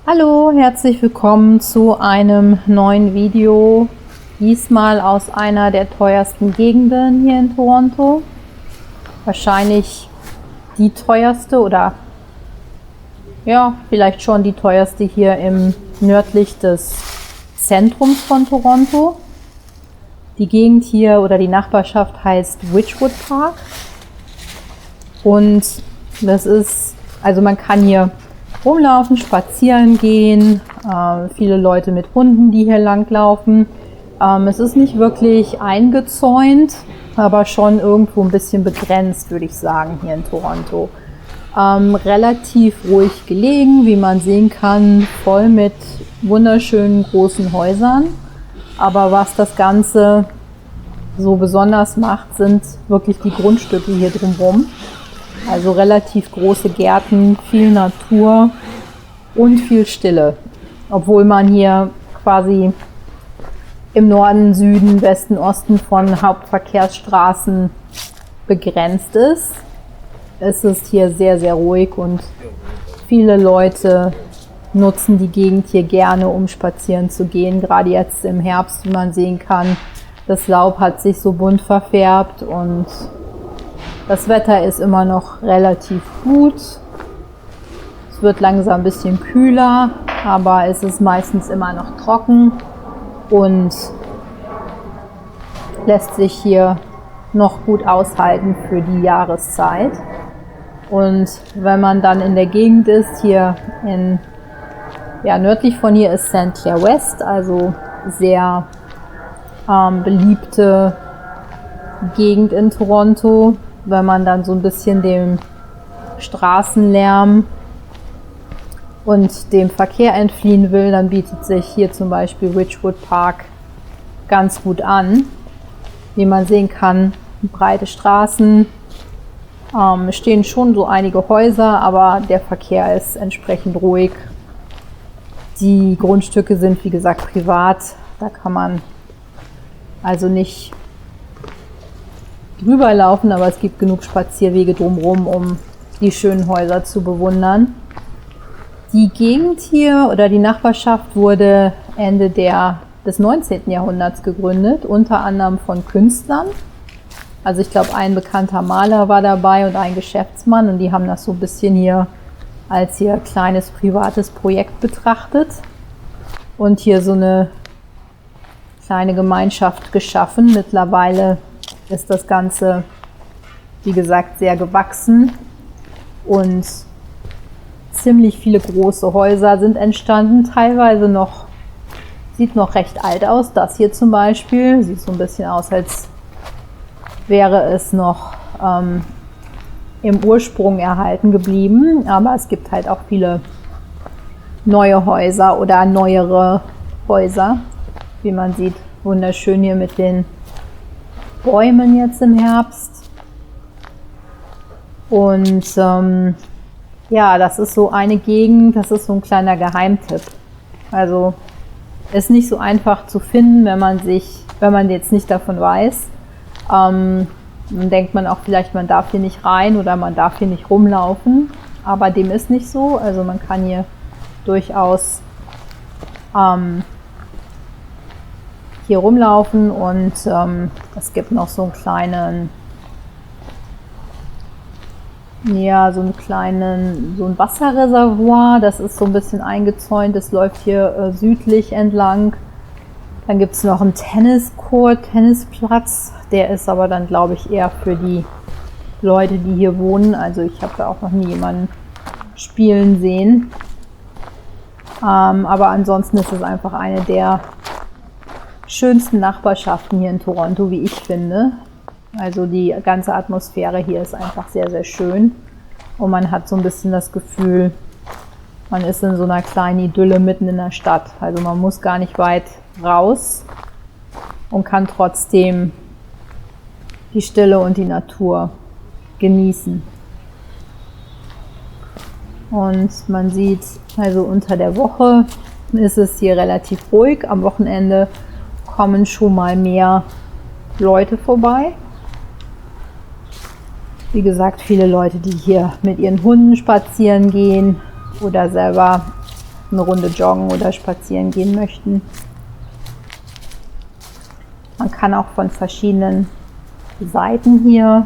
Hallo, herzlich willkommen zu einem neuen Video, diesmal aus einer der teuersten Gegenden hier in Toronto. Wahrscheinlich die teuerste oder ja, vielleicht schon die teuerste hier nördlich des Zentrums von Toronto. Die Gegend hier oder die Nachbarschaft heißt Witchwood Park und das ist, also man kann hier rumlaufen, spazieren gehen, viele Leute mit Hunden, die hier langlaufen. Es ist nicht wirklich eingezäunt, aber schon irgendwo ein bisschen begrenzt, würde ich sagen, hier in Toronto. Relativ ruhig gelegen, wie man sehen kann, voll mit wunderschönen großen Häusern. Aber was das Ganze so besonders macht, sind wirklich die Grundstücke hier drumherum. Also relativ große Gärten, viel Natur und viel Stille. Obwohl man hier quasi im Norden, Süden, Westen, Osten von Hauptverkehrsstraßen begrenzt ist. Es ist hier sehr, sehr ruhig und viele Leute nutzen die Gegend hier gerne, um spazieren zu gehen. Gerade jetzt im Herbst, wie man sehen kann, das Laub hat sich so bunt verfärbt und das Wetter ist immer noch relativ gut. Es wird langsam ein bisschen kühler, aber es ist meistens immer noch trocken und lässt sich hier noch gut aushalten für die Jahreszeit. Und wenn man dann in der Gegend ist, hier nördlich von hier ist St. Clair West, also sehr beliebte Gegend in Toronto. Wenn man dann so ein bisschen dem Straßenlärm und dem Verkehr entfliehen will, dann bietet sich hier zum Beispiel Witchwood Park ganz gut an. Wie man sehen kann, breite Straßen, stehen schon so einige Häuser, aber der Verkehr ist entsprechend ruhig. Die Grundstücke sind wie gesagt privat, da kann man also nicht drüber laufen, aber es gibt genug Spazierwege drumherum, um die schönen Häuser zu bewundern. Die Gegend hier oder die Nachbarschaft wurde Ende des 19. Jahrhunderts gegründet, unter anderem von Künstlern. Also ich glaube, ein bekannter Maler war dabei und ein Geschäftsmann und die haben das so ein bisschen hier als ihr kleines privates Projekt betrachtet und hier so eine kleine Gemeinschaft geschaffen. Mittlerweile ist das Ganze, wie gesagt, sehr gewachsen und ziemlich viele große Häuser sind entstanden, teilweise sieht noch recht alt aus. Das hier zum Beispiel sieht so ein bisschen aus, als wäre es noch im Ursprung erhalten geblieben, aber es gibt halt auch viele neue Häuser oder neuere Häuser, wie man sieht, wunderschön hier mit den Bäumen jetzt im Herbst. Und das ist so eine Gegend, das ist so ein kleiner Geheimtipp. Also ist nicht so einfach zu finden, wenn man jetzt nicht davon weiß. Dann denkt man auch vielleicht, man darf hier nicht rein oder man darf hier nicht rumlaufen. Aber dem ist nicht so. Also man kann hier durchaus hier rumlaufen und es gibt noch so ein Wasserreservoir, das ist so ein bisschen eingezäunt, das läuft hier südlich entlang. Dann gibt es noch einen Tennisplatz, der ist aber dann, glaube ich, eher für die Leute, die hier wohnen. Also ich habe da auch noch nie jemanden spielen sehen. Aber ansonsten ist es einfach eine der schönsten Nachbarschaften hier in Toronto, wie ich finde. Also die ganze Atmosphäre hier ist einfach sehr, sehr schön. Und man hat so ein bisschen das Gefühl, man ist in so einer kleinen Idylle mitten in der Stadt. Also man muss gar nicht weit raus und kann trotzdem die Stille und die Natur genießen. Und man sieht, also unter der Woche ist es hier relativ ruhig. Am Wochenende kommen schon mal mehr Leute vorbei. Wie gesagt, viele Leute, die hier mit ihren Hunden spazieren gehen oder selber eine Runde joggen oder spazieren gehen möchten. Man kann auch von verschiedenen Seiten hier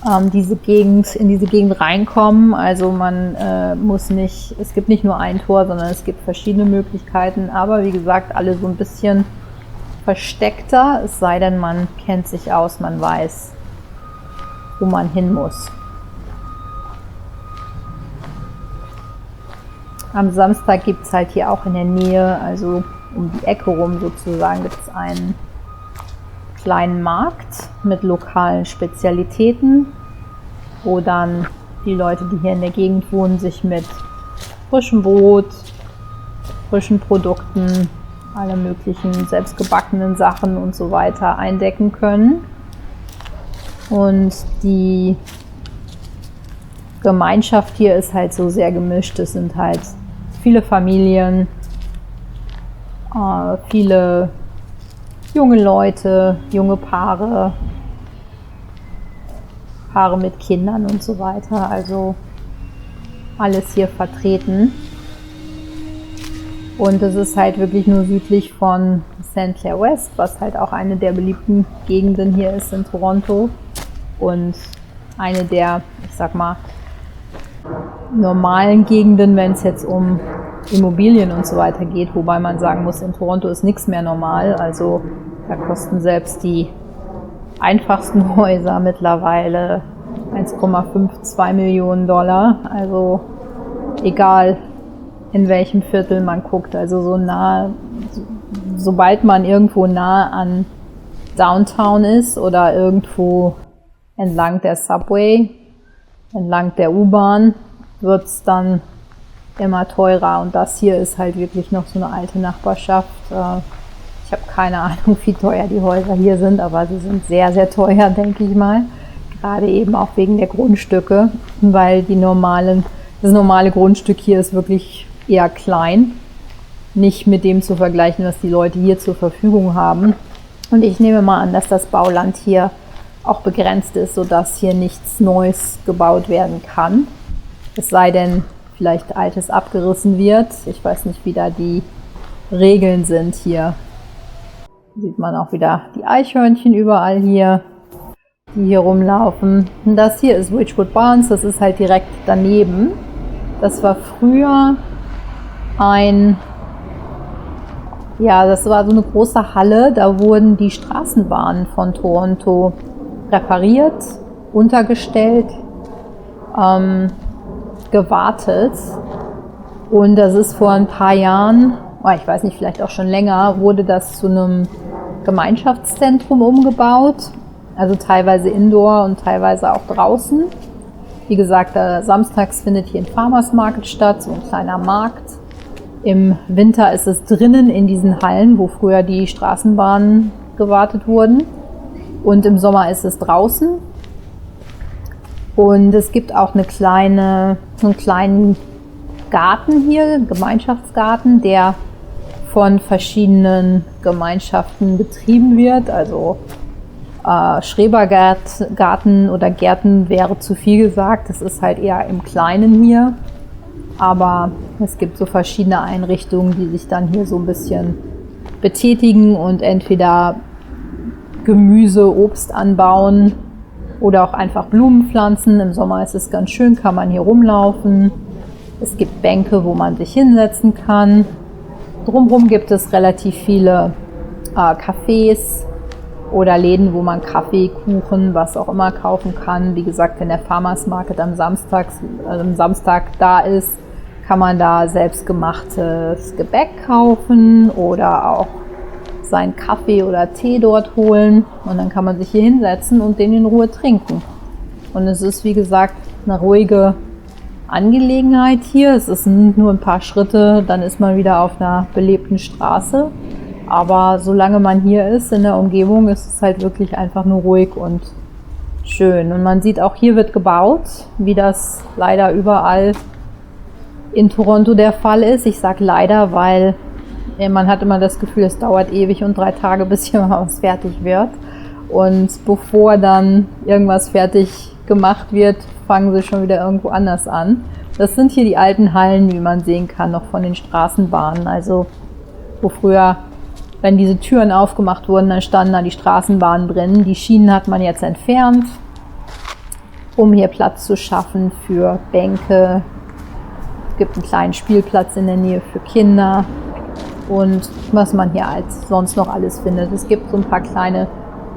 in diese Gegend reinkommen. Also man muss nicht, es gibt nicht nur ein Tor, sondern es gibt verschiedene Möglichkeiten. Aber wie gesagt, alle so ein bisschen versteckter, es sei denn, man kennt sich aus, man weiß, wo man hin muss. Am Samstag gibt es halt hier auch in der Nähe, also um die Ecke rum sozusagen, gibt es einen kleinen Markt mit lokalen Spezialitäten, wo dann die Leute, die hier in der Gegend wohnen, sich mit frischem Brot, frischen Produkten, alle möglichen selbstgebackenen Sachen und so weiter eindecken können. Und die Gemeinschaft hier ist halt so sehr gemischt. Es sind halt viele Familien, viele junge Leute, junge Paare mit Kindern und so weiter. Also alles hier vertreten. Und es ist halt wirklich nur südlich von St. Clair West, was halt auch eine der beliebten Gegenden hier ist in Toronto. Und eine der, ich sag mal, normalen Gegenden, wenn es jetzt um Immobilien und so weiter geht, wobei man sagen muss, in Toronto ist nichts mehr normal, also da kosten selbst die einfachsten Häuser mittlerweile 1,52 Millionen Dollar, also egal in welchem Viertel man guckt, also sobald man irgendwo nah an Downtown ist oder irgendwo entlang der Subway, entlang der U-Bahn, wird es dann immer teurer. Und das hier ist halt wirklich noch so eine alte Nachbarschaft. Ich habe keine Ahnung, wie teuer die Häuser hier sind, aber sie sind sehr, sehr teuer, denke ich mal. Gerade eben auch wegen der Grundstücke, weil das normale Grundstück hier ist wirklich eher klein. Nicht mit dem zu vergleichen, was die Leute hier zur Verfügung haben. Und ich nehme mal an, dass das Bauland hier auch begrenzt ist, sodass hier nichts Neues gebaut werden kann. Es sei denn, vielleicht Altes abgerissen wird. Ich weiß nicht, wie da die Regeln sind hier. Sieht man auch wieder die Eichhörnchen überall hier, die hier rumlaufen. Und das hier ist Ridgewood Barns, das ist halt direkt daneben. Das war früher das war so eine große Halle, da wurden die Straßenbahnen von Toronto repariert, untergestellt, gewartet. Und das ist vor ein paar Jahren, ich weiß nicht, vielleicht auch schon länger, wurde das zu einem Gemeinschaftszentrum umgebaut. Also teilweise indoor und teilweise auch draußen. Wie gesagt, samstags findet hier ein Farmers Market statt, so ein kleiner Markt. Im Winter ist es drinnen in diesen Hallen, wo früher die Straßenbahnen gewartet wurden. Und im Sommer ist es draußen. Und es gibt auch so einen kleinen Garten hier, einen Gemeinschaftsgarten, der von verschiedenen Gemeinschaften betrieben wird. Also Schrebergarten oder Gärten wäre zu viel gesagt. Das ist halt eher im Kleinen hier. Aber es gibt so verschiedene Einrichtungen, die sich dann hier so ein bisschen betätigen und entweder Gemüse, Obst anbauen oder auch einfach Blumen pflanzen. Im Sommer ist es ganz schön, kann man hier rumlaufen. Es gibt Bänke, wo man sich hinsetzen kann. Drumherum gibt es relativ viele Cafés oder Läden, wo man Kaffee, Kuchen, was auch immer kaufen kann. Wie gesagt, wenn der Farmers Market am Samstag da ist, kann man da selbstgemachtes Gebäck kaufen oder auch seinen Kaffee oder Tee dort holen. Und dann kann man sich hier hinsetzen und den in Ruhe trinken. Und es ist, wie gesagt, eine ruhige Angelegenheit hier. Es sind nur ein paar Schritte, dann ist man wieder auf einer belebten Straße. Aber solange man hier ist, in der Umgebung, ist es halt wirklich einfach nur ruhig und schön. Und man sieht auch, hier wird gebaut, wie das leider überall in Toronto der Fall ist. Ich sage leider, weil man hat immer das Gefühl, es dauert ewig und 3 Tage, bis hier mal was fertig wird. Und bevor dann irgendwas fertig gemacht wird, fangen sie schon wieder irgendwo anders an. Das sind hier die alten Hallen, wie man sehen kann, noch von den Straßenbahnen. Also wo früher, wenn diese Türen aufgemacht wurden, dann standen da die Straßenbahnen drin. Die Schienen hat man jetzt entfernt, um hier Platz zu schaffen für Bänke. Es gibt einen kleinen Spielplatz in der Nähe für Kinder und was man hier als sonst noch alles findet. Es gibt so ein paar kleine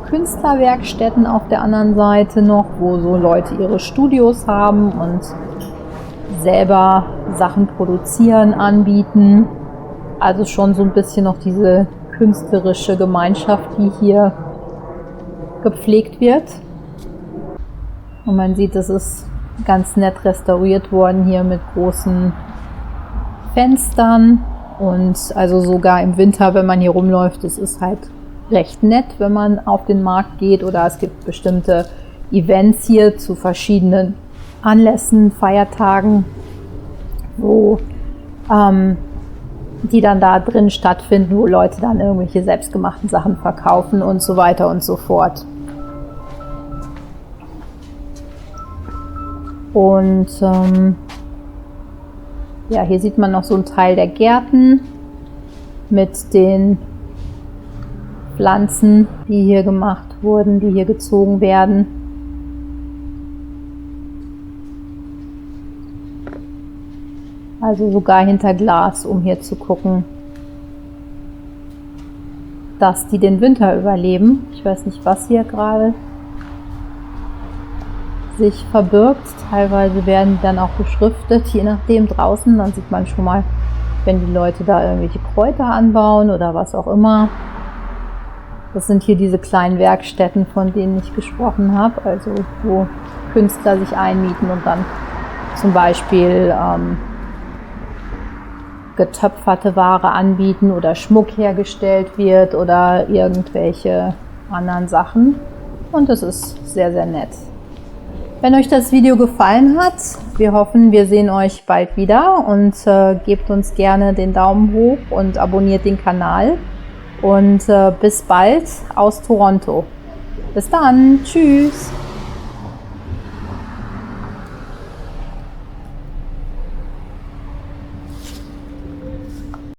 Künstlerwerkstätten auf der anderen Seite noch, wo so Leute ihre Studios haben und selber Sachen produzieren, anbieten. Also schon so ein bisschen noch diese künstlerische Gemeinschaft, die hier gepflegt wird. Und man sieht, es ist ganz nett restauriert worden hier mit großen Fenstern. Und also sogar im Winter, wenn man hier rumläuft, es ist halt recht nett, wenn man auf den Markt geht. Oder es gibt bestimmte Events hier zu verschiedenen Anlässen, Feiertagen, wo die dann da drin stattfinden, wo Leute dann irgendwelche selbstgemachten Sachen verkaufen und so weiter und so fort. Und ja, hier sieht man noch so einen Teil der Gärten mit den Pflanzen, die hier gemacht wurden, die hier gezogen werden. Also sogar hinter Glas, um hier zu gucken, dass die den Winter überleben. Ich weiß nicht, was hier gerade sich verbirgt. Teilweise werden die dann auch beschriftet, je nachdem draußen. Dann sieht man schon mal, wenn die Leute da irgendwelche Kräuter anbauen oder was auch immer. Das sind hier diese kleinen Werkstätten, von denen ich gesprochen habe. Also wo Künstler sich einmieten und dann zum Beispiel getöpferte Ware anbieten oder Schmuck hergestellt wird oder irgendwelche anderen Sachen. Und das ist sehr, sehr nett. Wenn euch das Video gefallen hat, wir hoffen, wir sehen euch bald wieder und gebt uns gerne den Daumen hoch und abonniert den Kanal. Und bis bald aus Toronto. Bis dann. Tschüss.